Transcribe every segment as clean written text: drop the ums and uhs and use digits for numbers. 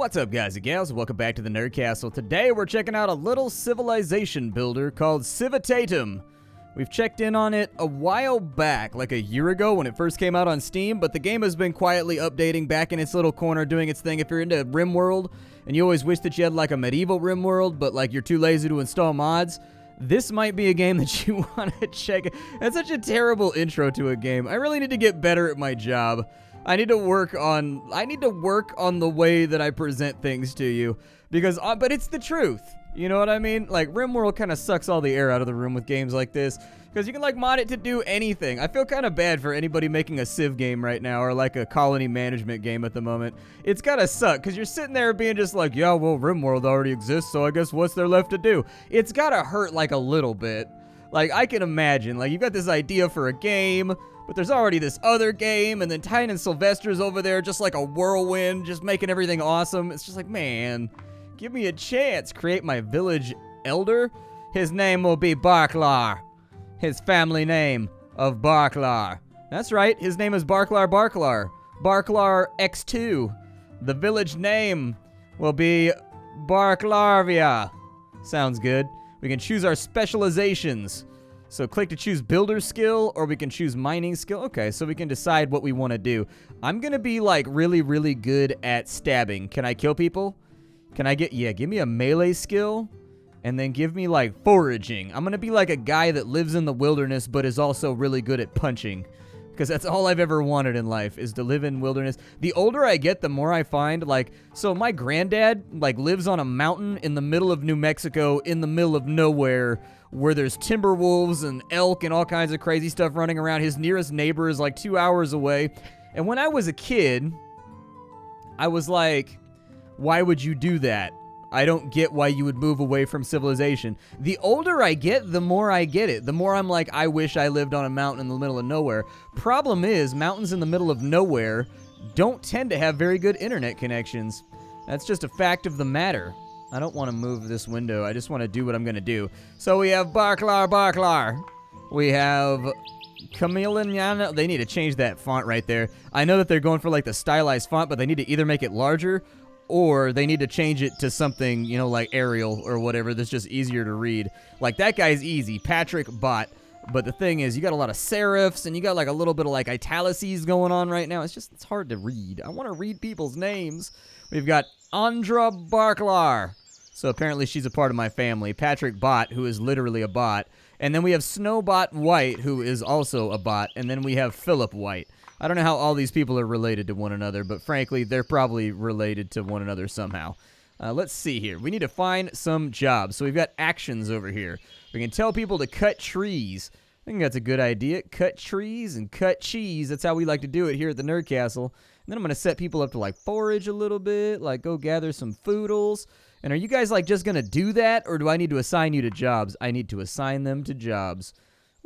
What's up, guys and gals? Welcome back to the Nerd Castle. Today we're checking out a little civilization builder called Civitatem. We've checked in on it a while back, like a year ago when it first came out on Steam, but the game has been quietly updating back in its little corner doing its thing. If you're into RimWorld and you always wish that you had like a medieval RimWorld, but like you're too lazy to install mods, this might be a game that you want to check. That's such a terrible intro to a game. I really need to get better at my job. I need to work on the way that I present things to you, because but it's the truth. You know what I mean? Like, RimWorld kind of sucks all the air out of the room with games like this, because you can like mod it to do anything. I feel kind of bad for anybody making a Civ game right now, or like a colony management game at the moment. It's gotta suck, because you're sitting there being just like, yeah, well, RimWorld already exists, so I guess what's there left to do? It's gotta hurt like a little bit. Like, I can imagine, like, you've got this idea for a game, but there's already this other game, and then Tyne and Sylvester's over there just like a whirlwind, just making everything awesome. It's just like, man, give me a chance. Create my village elder. His name will be Barklar. His family name of Barklar. That's right, his name is Barklar. Barklar X2. The village name will be Barklarvia. Sounds good. We can choose our specializations. So click to choose builder skill, or we can choose mining skill. Okay, so we can decide what we want to do. I'm going to be like really, really good at stabbing. Can I kill people? Can I get, yeah, give me a melee skill, and then give me like foraging. I'm going to be like a guy that lives in the wilderness, but is also really good at punching. Because that's all I've ever wanted in life, is to live in wilderness. The older I get, the more I find, like, so my granddad, like, lives on a mountain in the middle of New Mexico, in the middle of nowhere, where there's timber wolves and elk and all kinds of crazy stuff running around. His nearest neighbor is like 2 hours away. And when I was a kid, I was like, why would you do that? I don't get why you would move away from civilization. The older I get, the more I get it. The more I'm like, I wish I lived on a mountain in the middle of nowhere. Problem is, mountains in the middle of nowhere don't tend to have very good internet connections. That's just a fact of the matter. I don't want to move this window. I just want to do what I'm going to do. So we have Barklar. We have Camillaniana. They need to change that font right there. I know that they're going for like the stylized font, but they need to either make it larger, or they need to change it to something, you know, like Arial or whatever that's just easier to read. Like, that guy's easy, Patrick Bot. But the thing is, you got a lot of serifs, and you got like a little bit of like italices going on right now. It's hard to read. I want to read people's names. We've got Andra Barklar. So apparently she's a part of my family. Patrick Bot, who is literally a bot. And then we have Snowbot White, who is also a bot. And then we have Philip White. I don't know how all these people are related to one another, but frankly, they're probably related to one another somehow. Let's see here. We need to find some jobs. So we've got actions over here. We can tell people to cut trees. I think that's a good idea. Cut trees and cut cheese. That's how we like to do it here at the Nerd Castle. And then I'm going to set people up to like forage a little bit, like go gather some foodles. And are you guys like just going to do that, or do I need to assign you to jobs? I need to assign them to jobs.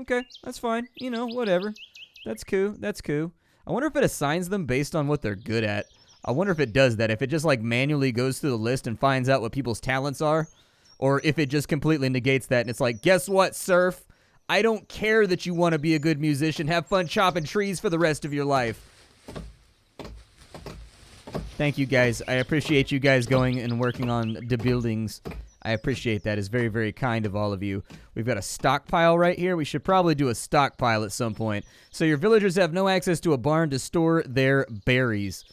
Okay, that's fine. You know, whatever. That's cool. That's cool. I wonder if it assigns them based on what they're good at. I wonder if it does that, if it just like manually goes through the list and finds out what people's talents are, or if it just completely negates that and it's like, guess what, Surf? I don't care that you want to be a good musician. Have fun chopping trees for the rest of your life. Thank you, guys. I appreciate you guys going and working on the buildings. I appreciate that. It's very, very kind of all of you. We've got a stockpile right here. We should probably do a stockpile at some point. So your villagers have no access to a barn to store their berries.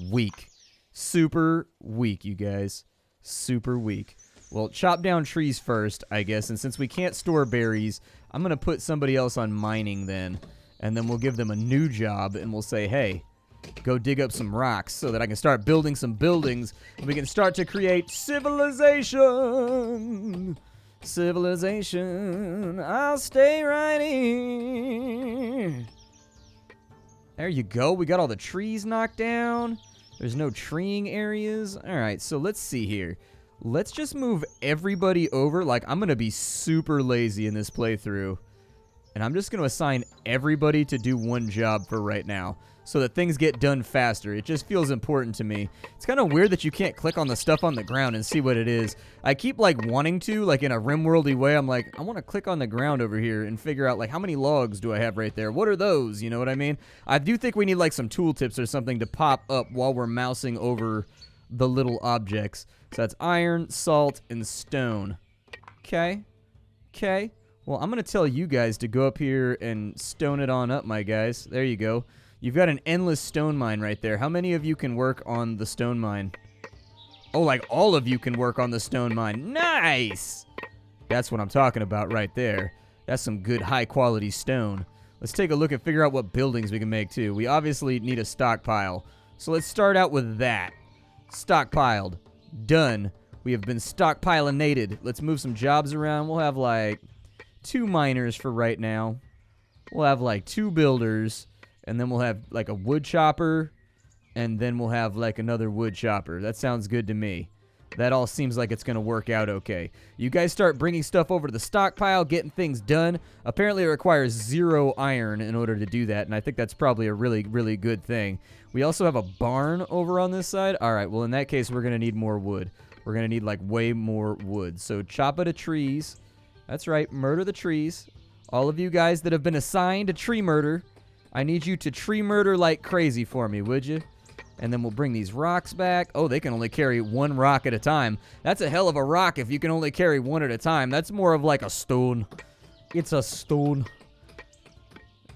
Weak. Super weak, you guys. Super weak. Well, chop down trees first, I guess. And since we can't store berries, I'm going to put somebody else on mining then. And then we'll give them a new job and we'll say, hey, go dig up some rocks so that I can start building some buildings and we can start to create civilization. Civilization. I'll stay right here. There you go. We got all the trees knocked down. There's no treeing areas. All right, so let's see here. Let's just move everybody over. Like, I'm going to be super lazy in this playthrough. And I'm just going to assign everybody to do one job for right now, so that things get done faster. It just feels important to me. It's kind of weird that you can't click on the stuff on the ground and see what it is. I keep like wanting to, like in a RimWorldy way. I'm like, I want to click on the ground over here and figure out like how many logs do I have right there? What are those? You know what I mean? I do think we need like some tooltips or something to pop up while we're mousing over the little objects. So that's iron, salt, and stone. Okay. Okay. Well, I'm going to tell you guys to go up here and stone it on up, my guys. There you go. You've got an endless stone mine right there. How many of you can work on the stone mine? Oh, like all of you can work on the stone mine. Nice! That's what I'm talking about right there. That's some good high-quality stone. Let's take a look and figure out what buildings we can make, too. We obviously need a stockpile. So let's start out with that. Stockpiled. Done. We have been stockpilinated. Let's move some jobs around. We'll have, like, 2 miners for right now. We'll have, like, 2 builders. And then we'll have, like, a wood chopper. And then we'll have, like, another wood chopper. That sounds good to me. That all seems like it's going to work out okay. You guys start bringing stuff over to the stockpile, getting things done. Apparently, it requires 0 iron in order to do that, and I think that's probably a really, really good thing. We also have a barn over on this side. All right, well, in that case, we're going to need more wood. We're going to need, like, way more wood. So chop it to trees. That's right, murder the trees. All of you guys that have been assigned to tree murder, I need you to tree murder like crazy for me, would you? And then we'll bring these rocks back. Oh, they can only carry 1 rock at a time. That's a hell of a rock if you can only carry 1 at a time. That's more of like a stone. It's a stone.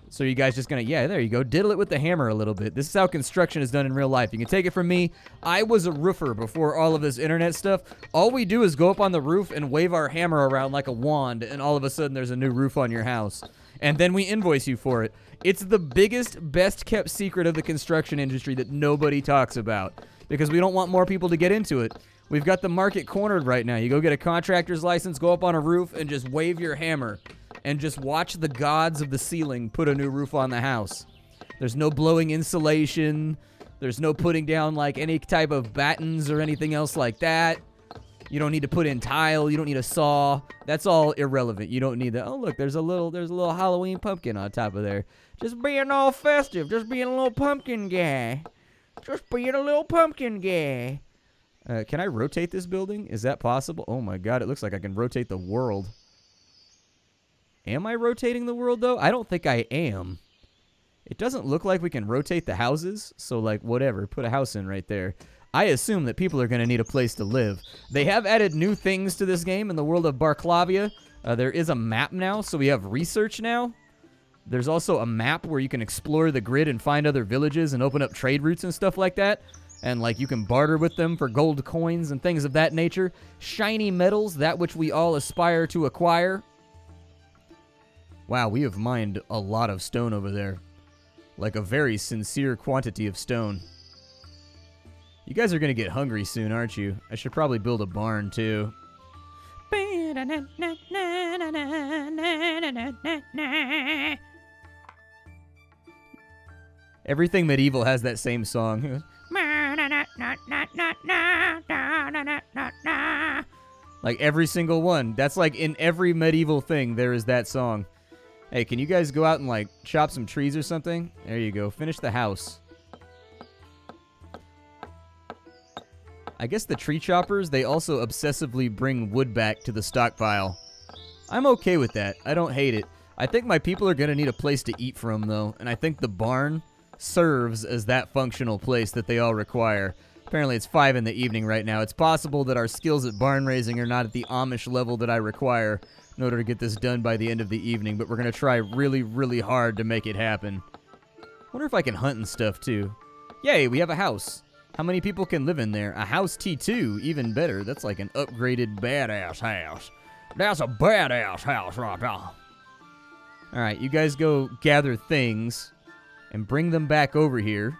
So you guys just gonna, yeah, there you go. Diddle it with the hammer a little bit. This is how construction is done in real life. You can take it from me. I was a roofer before all of this internet stuff. All we do is go up on the roof and wave our hammer around like a wand, and all of a sudden there's a new roof on your house. And then we invoice you for it. It's the biggest, best-kept secret of the construction industry that nobody talks about because we don't want more people to get into it. We've got the market cornered right now. You go get a contractor's license, go up on a roof, and just wave your hammer and just watch the gods of the ceiling put a new roof on the house. There's no blowing insulation. There's no putting down, like, any type of battens or anything else like that. You don't need to put in tile. You don't need a saw. That's all irrelevant. You don't need that. Oh, look, there's a little Halloween pumpkin on top of there. Just being all festive. Just being a little pumpkin guy. Just being a little pumpkin guy. Can I rotate this building? Is that possible? Oh, my God. It looks like I can rotate the world. Am I rotating the world, though? I don't think I am. It doesn't look like we can rotate the houses. So, like, whatever. Put a house in right there. I assume that people are going to need a place to live. They have added new things to this game in the world of Barclavia. There is a map now, so we have research now. There's also a map where you can explore the grid and find other villages and open up trade routes and stuff like that. And, like, you can barter with them for gold coins and things of that nature. Shiny metals, that which we all aspire to acquire. Wow, we have mined a lot of stone over there. Like a very sincere quantity of stone. You guys are going to get hungry soon, aren't you? I should probably build a barn, too. Everything medieval has that same song. Like every single one. That's like in every medieval thing, there is that song. Hey, can you guys go out and, like, chop some trees or something? There you go. Finish the house. I guess the tree choppers, they also obsessively bring wood back to the stockpile. I'm okay with that. I don't hate it. I think my people are going to need a place to eat from, though, and I think the barn serves as that functional place that they all require. Apparently it's 5 in the evening right now. It's possible that our skills at barn raising are not at the Amish level that I require in order to get this done by the end of the evening, but we're going to try really, really hard to make it happen. I wonder if I can hunt and stuff, too. Yay, we have a house. How many people can live in there? A house T2, even better. That's like an upgraded badass house. That's a badass house right now. Alright, you guys go gather things and bring them back over here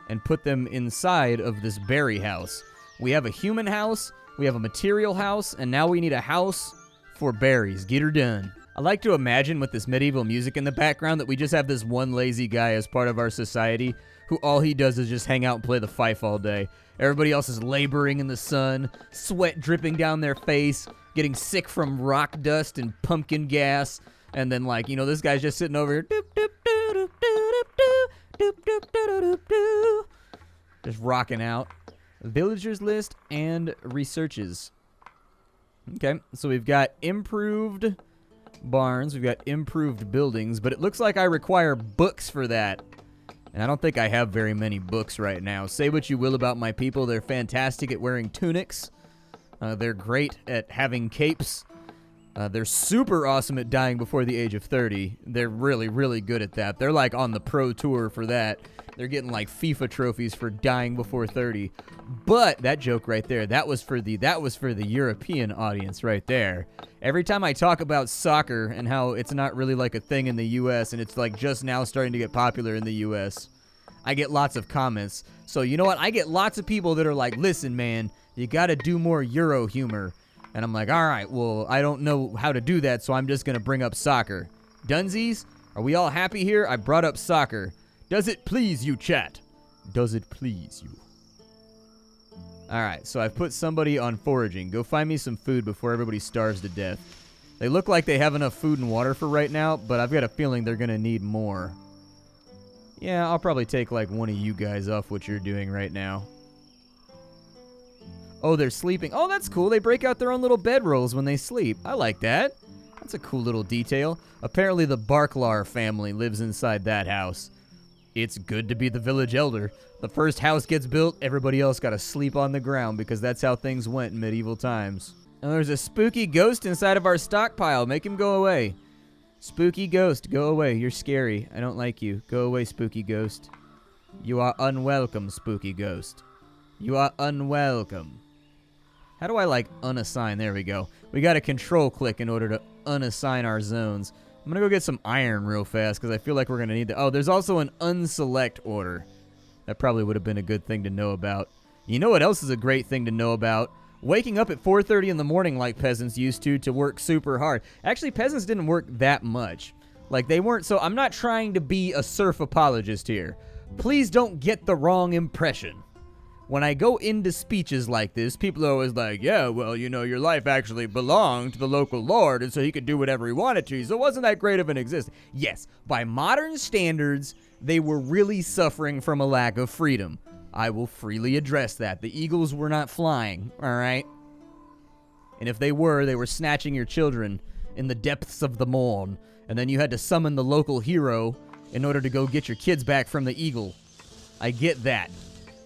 and put them inside of this berry house. We have a human house, we have a material house, and now we need a house for berries. Get her done. I like to imagine with this medieval music in the background that we just have this one lazy guy as part of our society who all he does is just hang out and play the fife all day. Everybody else is laboring in the sun, sweat dripping down their face, getting sick from rock dust and pumpkin gas, and then, like, you know, this guy's just sitting over here, just rocking out. Villagers list and researches. Okay, so we've got improved barns, we've got improved buildings, but it looks like I require books for that. And I don't think I have very many books right now. Say what you will about my people. They're fantastic at wearing tunics. They're great at having capes. They're super awesome at dying before the age of 30. They're really, really good at that. They're like on the pro tour for that. They're getting like FIFA trophies for dying before 30. But that joke right there, that was for the European audience right there. Every time I talk about soccer and how it's not really like a thing in the US and it's like just now starting to get popular in the US, I get lots of comments. So you know what? I get lots of people that are like, listen, man, you got to do more Euro humor. And I'm like, all right, well, I don't know how to do that, so I'm just going to bring up soccer. Dunsies, are we all happy here? I brought up soccer. Does it please you, chat? Does it please you? All right, so I've put somebody on foraging. Go find me some food before everybody starves to death. They look like they have enough food and water for right now, but I've got a feeling they're going to need more. Yeah, I'll probably take like one of you guys off what you're doing right now. Oh, they're sleeping. Oh, that's cool. They break out their own little bedrolls when they sleep. I like that. That's a cool little detail. Apparently the Barklar family lives inside that house. It's good to be the village elder. The first house gets built, everybody else got to sleep on the ground because that's how things went in medieval times. Oh, there's a spooky ghost inside of our stockpile. Make him go away. Spooky ghost, go away. You're scary. I don't like you. Go away, spooky ghost. You are unwelcome, spooky ghost. You are unwelcome. How do I, like, unassign? There we go. We got a control click in order to unassign our zones. I'm going to go get some iron real fast because I feel like we're going to need that. Oh, there's also an unselect order. That probably would have been a good thing to know about. You know what else is a great thing to know about? Waking up at 4:30 in the morning like peasants used to work super hard. Actually, peasants didn't work that much. Like, they weren't, so I'm not trying to be a serf apologist here. Please don't get the wrong impression. When I go into speeches like this, people are always like, yeah, well, you know, your life actually belonged to the local lord, and so he could do whatever he wanted to, so it wasn't that great of an existence. Yes, by modern standards, they were really suffering from a lack of freedom. I will freely address that. The eagles were not flying, all right? And if they were snatching your children in the depths of the morn, and then you had to summon the local hero in order to go get your kids back from the eagle. I get that.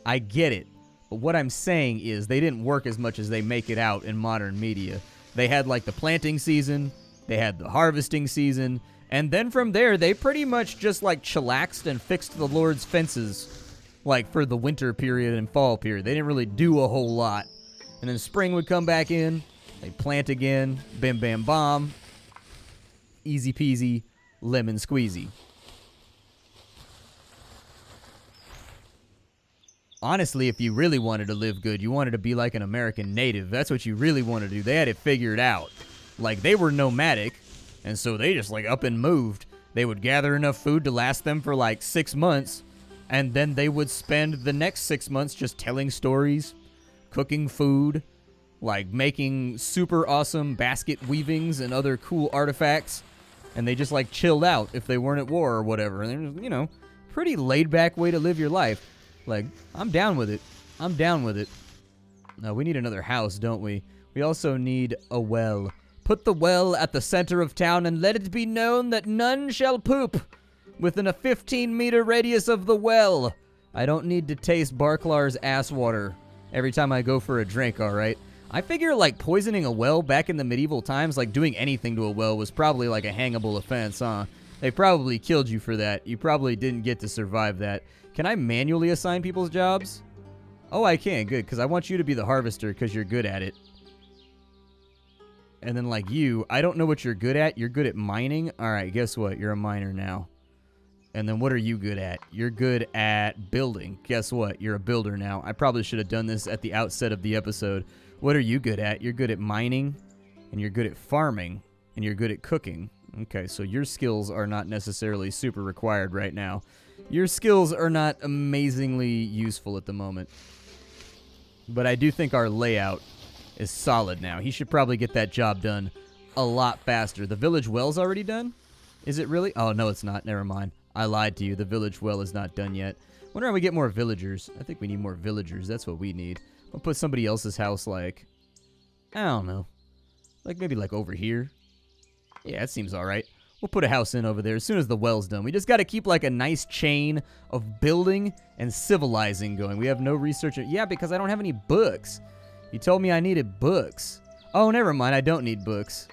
I get it. But what I'm saying is they didn't work as much as they make it out in modern media. They had like the planting season, they had the harvesting season, and then from there they pretty much just like chillaxed and fixed the Lord's fences like for the winter period and fall period. They didn't really do a whole lot. And then spring would come back in, they'd plant again, bam bam bomb, easy peasy, lemon squeezy. Honestly, if you really wanted to live good, you wanted to be like an American native. That's what you really wanted to do. They had it figured out. Like, they were nomadic, and so they just, like, up and moved. They would gather enough food to last them for, like, 6 months, and then they would spend the next 6 months just telling stories, cooking food, like, making super awesome basket weavings and other cool artifacts, and they just, like, chilled out if they weren't at war or whatever. And it was, you know, pretty laid-back way to live your life. Like, I'm down with it. I'm down with it. No, we need another house, don't we? We also need a well. Put the well at the center of town and let it be known that none shall poop within a 15-meter radius of the well. I don't need to taste Barklar's ass water every time I go for a drink, all right? I figure, like, poisoning a well back in the medieval times, like, doing anything to a well was probably, like, a hangable offense, huh? They probably killed you for that. You probably didn't get to survive that. Can I manually assign people's jobs? Oh, I can. Good, because I want you to be the harvester because you're good at it. And then, like you, I don't know what you're good at. You're good at mining. All right, guess what? You're a miner now. And then what are you good at? You're good at building. Guess what? You're a builder now. I probably should have done this at the outset of the episode. What are you good at? You're good at mining, and you're good at farming, and you're good at cooking. Okay, so your skills are not necessarily super required right now. Your skills are not amazingly useful at the moment. But I do think our layout is solid now. He should probably get that job done a lot faster. The village well's already done? Is it really? Oh, no, it's not. Never mind. I lied to you. The village well is not done yet. Wonder how we get more villagers. I think we need more villagers. That's what we need. We'll put somebody else's house, like, I don't know. Like, maybe, like, over here. Yeah, that seems all right. We'll put a house in over there as soon as the well's done. We just got to keep like a nice chain of building and civilizing going. We have no research. Yeah, because I don't have any books. You told me I needed books. Oh, never mind. I don't need books.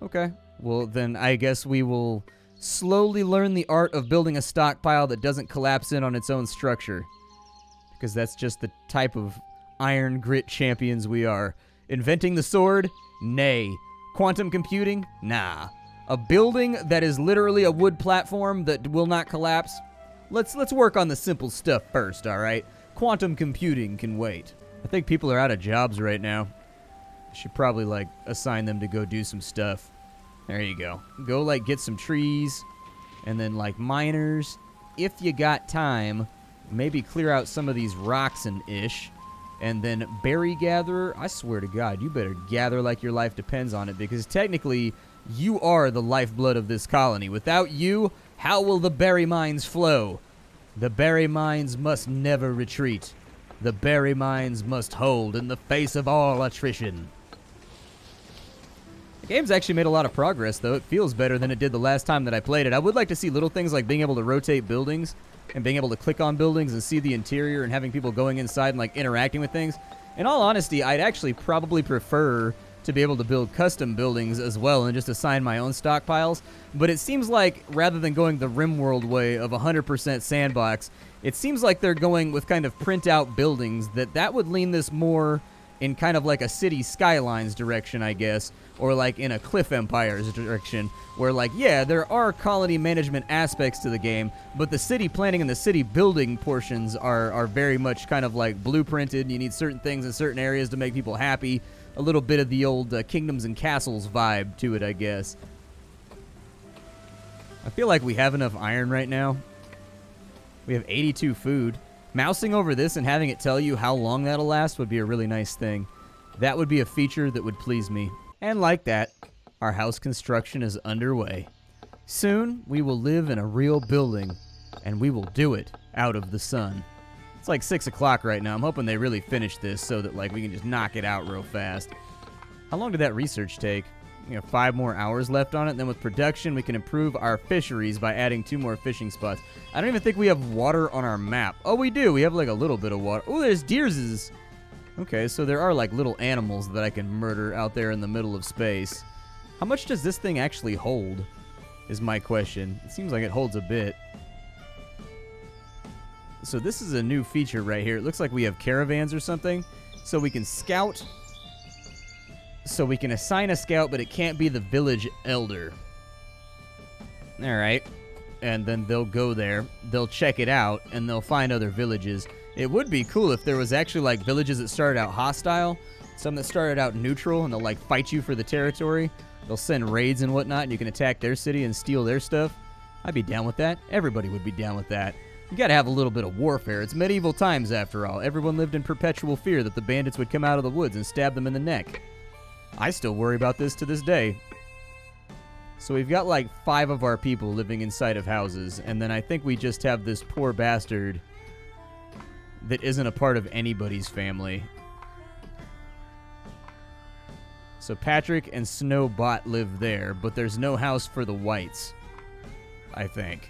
Okay. Well, then I guess we will slowly learn the art of building a stockpile that doesn't collapse in on its own structure. Because that's just the type of iron grit champions we are. Inventing the sword? Nay. Quantum computing? Nah. A building that is literally a wood platform that will not collapse? Let's work on the simple stuff first, all right? Quantum computing can wait. I think people are out of jobs right now. I should probably, like, assign them to go do some stuff. There you go. Go, like, get some trees, and then, like, miners. If you got time, maybe clear out some of these rocks and ish. And then berry gatherer. I swear to God, you better gather like your life depends on it, because technically you are the lifeblood of this colony. Without you, how will the berry mines flow? The berry mines must never retreat. The berry mines must hold in the face of all attrition. The game's actually made a lot of progress, though. It feels better than it did the last time that I played it. I would like to see little things like being able to rotate buildings and being able to click on buildings and see the interior and having people going inside and, like, interacting with things. In all honesty, I'd actually probably prefer to be able to build custom buildings as well and just assign my own stockpiles. But it seems like rather than going the RimWorld way of 100% sandbox, it seems like they're going with kind of print-out buildings that would lean this more in kind of like a city skylines direction, I guess, or like in a Cliff Empires direction, where like, yeah, there are colony management aspects to the game, but the city planning and the city building portions are very much kind of like blueprinted. You need certain things in certain areas to make people happy. A little bit of the old kingdoms and castles vibe to it, I guess. I feel like we have enough iron right now. We have 82 food. Mousing over this and having it tell you how long that'll last would be a really nice thing. That would be a feature that would please me. And like that, our house construction is underway. Soon, we will live in a real building, and we will do it out of the sun. It's like 6 o'clock right now. I'm hoping they really finish this so that like we can just knock it out real fast. How long did that research take? 5 more hours left on it. Then with production, we can improve our fisheries by adding 2 more fishing spots. I don't even think we have water on our map. Oh, we do. We have like a little bit of water. Oh, there's deerses. Okay, so there are like little animals that I can murder out there in the middle of space. How much does this thing actually hold is my question. It seems like it holds a bit. So this is a new feature right here. It looks like we have caravans or something. So we can scout. So we can assign a scout, but it can't be the village elder. All right. And then they'll go there. They'll check it out, and they'll find other villages. It would be cool if there was actually, like, villages that started out hostile, some that started out neutral, and they'll, like, fight you for the territory. They'll send raids and whatnot, and you can attack their city and steal their stuff. I'd be down with that. Everybody would be down with that. You gotta have a little bit of warfare. It's medieval times, after all. Everyone lived in perpetual fear that the bandits would come out of the woods and stab them in the neck. I still worry about this to this day. So we've got like 5 of our people living inside of houses, and then I think we just have this poor bastard that isn't a part of anybody's family. So Patrick and Snowbot live there, but there's no house for the whites, I think.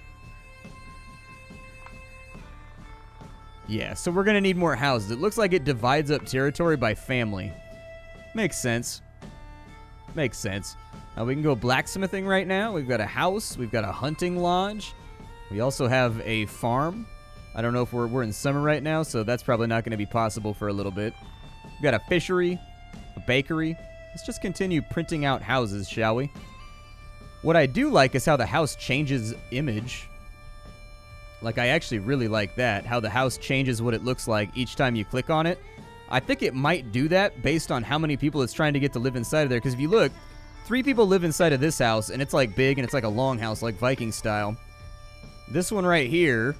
Yeah, so we're gonna need more houses. It looks like it divides up territory by family. Makes sense. Makes sense. We can go blacksmithing right now. We've got a house. We've got a hunting lodge. We also have a farm. I don't know if we're in summer right now, so that's probably not going to be possible for a little bit. We've got a fishery, a bakery. Let's just continue printing out houses, shall we? What I do like is how the house changes image. Like, I actually really like that, how the house changes what it looks like each time you click on it. I think it might do that based on how many people it's trying to get to live inside of there, because if you look, 3 people live inside of this house, and it's like big, and it's like a long house, like Viking style. This one right here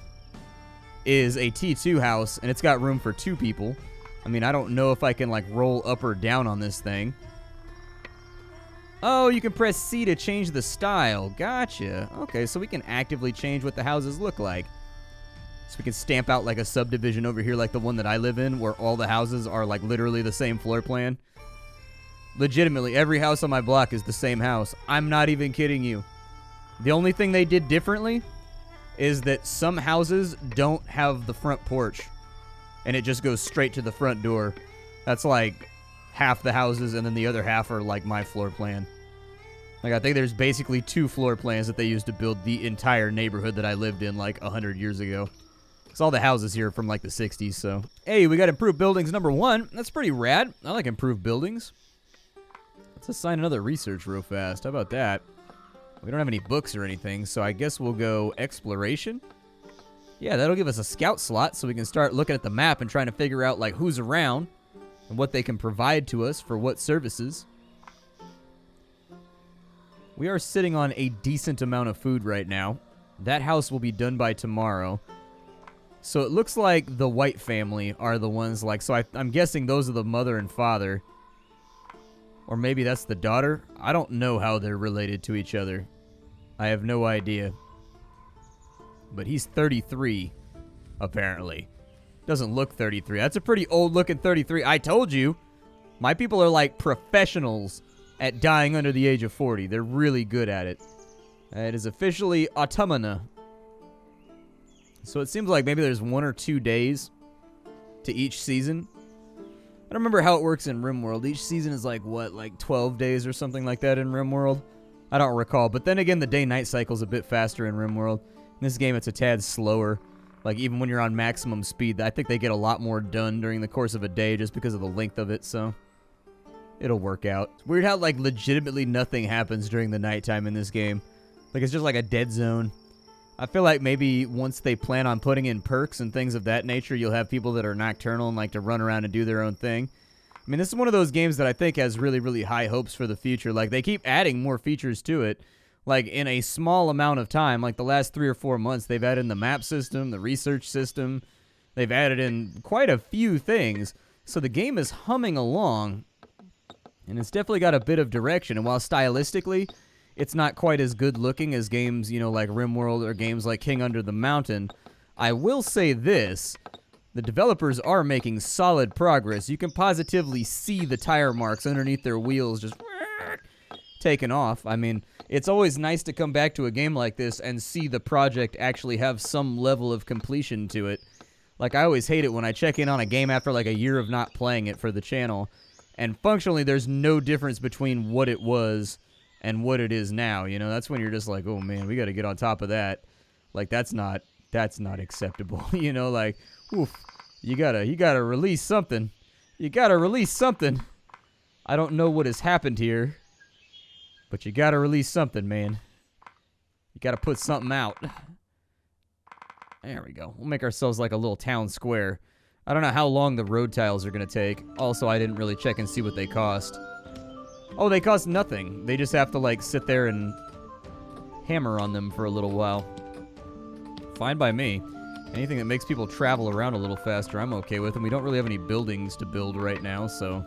is a T2 house, and it's got room for 2 people. I mean, I don't know if I can like roll up or down on this thing. Oh, you can press C to change the style. Gotcha. Okay, so we can actively change what the houses look like. So we can stamp out like a subdivision over here like the one that I live in, where all the houses are like literally the same floor plan. Legitimately, every house on my block is the same house. I'm not even kidding you. The only thing they did differently is that some houses don't have the front porch, and it just goes straight to the front door. That's like half the houses, and then the other half are like my floor plan. Like, I think there's basically 2 floor plans that they used to build the entire neighborhood that I lived in like 100 years ago. Because all the houses here are from like the 60s, so. Hey, we got improved buildings number 1. That's pretty rad. I like improved buildings. Let's assign another research real fast. How about that? We don't have any books or anything, so I guess we'll go exploration. Yeah, that'll give us a scout slot so we can start looking at the map and trying to figure out like who's around and what they can provide to us for what services. We are sitting on a decent amount of food right now. That house will be done by tomorrow. So it looks like the White family are the ones like, so I'm guessing those are the mother and father. Or maybe that's the daughter. I don't know how they're related to each other. I have no idea. But he's 33, apparently. Doesn't look 33. That's a pretty old-looking 33. I told you. My people are like professionals at dying under the age of 40. They're really good at it. It is officially autumna. So it seems like maybe there's 1 or 2 days to each season. I don't remember how it works in RimWorld. Each season is like, what, like 12 days or something like that in RimWorld? I don't recall. But then again, the day-night cycle is a bit faster in RimWorld. In this game, it's a tad slower. Like, even when you're on maximum speed, I think they get a lot more done during the course of a day just because of the length of it, so it'll work out. It's weird how, like, legitimately nothing happens during the nighttime in this game. Like, it's just like a dead zone. I feel like maybe once they plan on putting in perks and things of that nature, you'll have people that are nocturnal and like to run around and do their own thing. I mean, this is one of those games that I think has really, really high hopes for the future. Like, they keep adding more features to it. Like, in a small amount of time, like the last 3 or 4 months, they've added in the map system, the research system. They've added in quite a few things. So the game is humming along, and it's definitely got a bit of direction. And while stylistically, it's not quite as good looking as games, you know, like RimWorld or games like King Under the Mountain, I will say this. The developers are making solid progress. You can positively see the tire marks underneath their wheels just taken off. I mean, it's always nice to come back to a game like this and see the project actually have some level of completion to it. Like, I always hate it when I check in on a game after like a year of not playing it for the channel, and functionally there's no difference between what it was and what it is now, you know? That's when you're just like, oh man, we got to get on top of that. Like, that's not acceptable, you know? Like, oof, you gotta release something. You gotta release something. I don't know what has happened here, but you gotta release something, man. You gotta put something out. There we go. We'll make ourselves like a little town square. I don't know how long the road tiles are gonna take. Also, I didn't really check and see what they cost. Oh, they cost nothing. They just have to, like, sit there and hammer on them for a little while. Fine by me. Anything that makes people travel around a little faster, I'm okay with. And we don't really have any buildings to build right now, so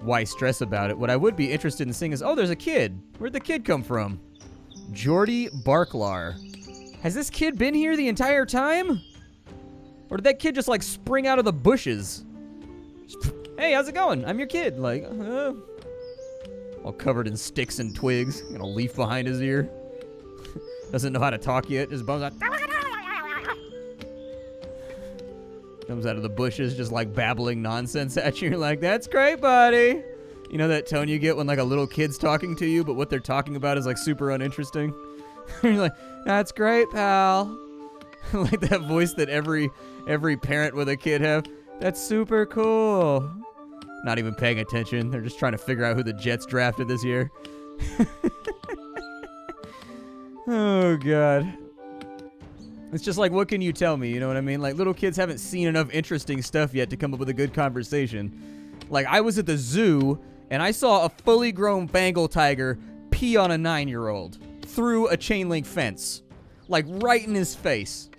why stress about it? What I would be interested in seeing is, oh, there's a kid. Where'd the kid come from? Jordy Barklar. Has this kid been here the entire time? Or did that kid just, like, spring out of the bushes? Hey, how's it going? I'm your kid. Like, all covered in sticks and twigs. Got a leaf behind his ear. Doesn't know how to talk yet. His bones out. Comes out of the bushes just like babbling nonsense at you. You're like, that's great, buddy. You know that tone you get when like a little kid's talking to you, but what they're talking about is like super uninteresting? You're like, that's great, pal. Like that voice that every parent with a kid have. That's super cool. Not even paying attention. They're just trying to figure out who the Jets drafted this year. Oh, God. It's just like, what can you tell me? You know what I mean? Like, little kids haven't seen enough interesting stuff yet to come up with a good conversation. Like, I was at the zoo, and I saw a fully grown Bengal tiger pee on a 9-year-old through a chain link fence. Like, right in his face.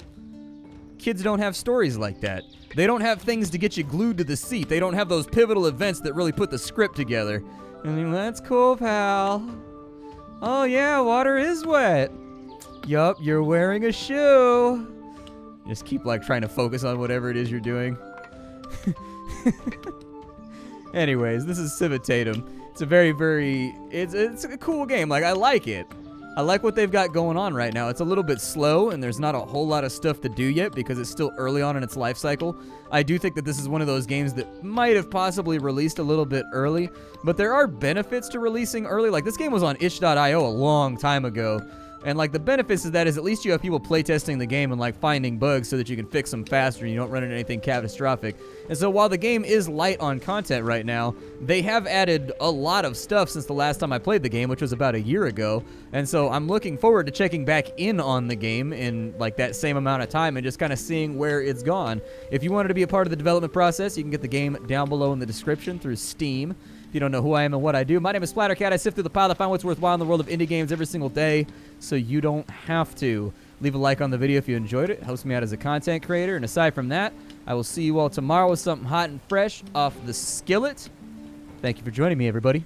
Kids don't have stories like that. They don't have things to get you glued to the seat. They don't have those pivotal events that really put the script together. I mean, that's cool, pal. Oh, yeah, water is wet. Yup, you're wearing a shoe. Just keep, like, trying to focus on whatever it is you're doing. Anyways, this is Civitatem. It's a very, very... It's a cool game. Like, I like it. I like what they've got going on right now. It's a little bit slow, and there's not a whole lot of stuff to do yet because it's still early on in its life cycle. I do think that this is one of those games that might have possibly released a little bit early, but there are benefits to releasing early. Like, this game was on itch.io a long time ago, and like the benefits of that is at least you have people playtesting the game and like finding bugs so that you can fix them faster and you don't run into anything catastrophic. And so while the game is light on content right now, they have added a lot of stuff since the last time I played the game, which was about a year ago. And so I'm looking forward to checking back in on the game in like that same amount of time and just kind of seeing where it's gone. If you wanted to be a part of the development process, you can get the game down below in the description through Steam. If you don't know who I am and what I do, my name is Splattercat. I sift through the pile to find what's worthwhile in the world of indie games every single day, so you don't have to. Leave a like on the video if you enjoyed it. It helps me out as a content creator. And aside from that, I will see you all tomorrow with something hot and fresh off the skillet. Thank you for joining me, everybody.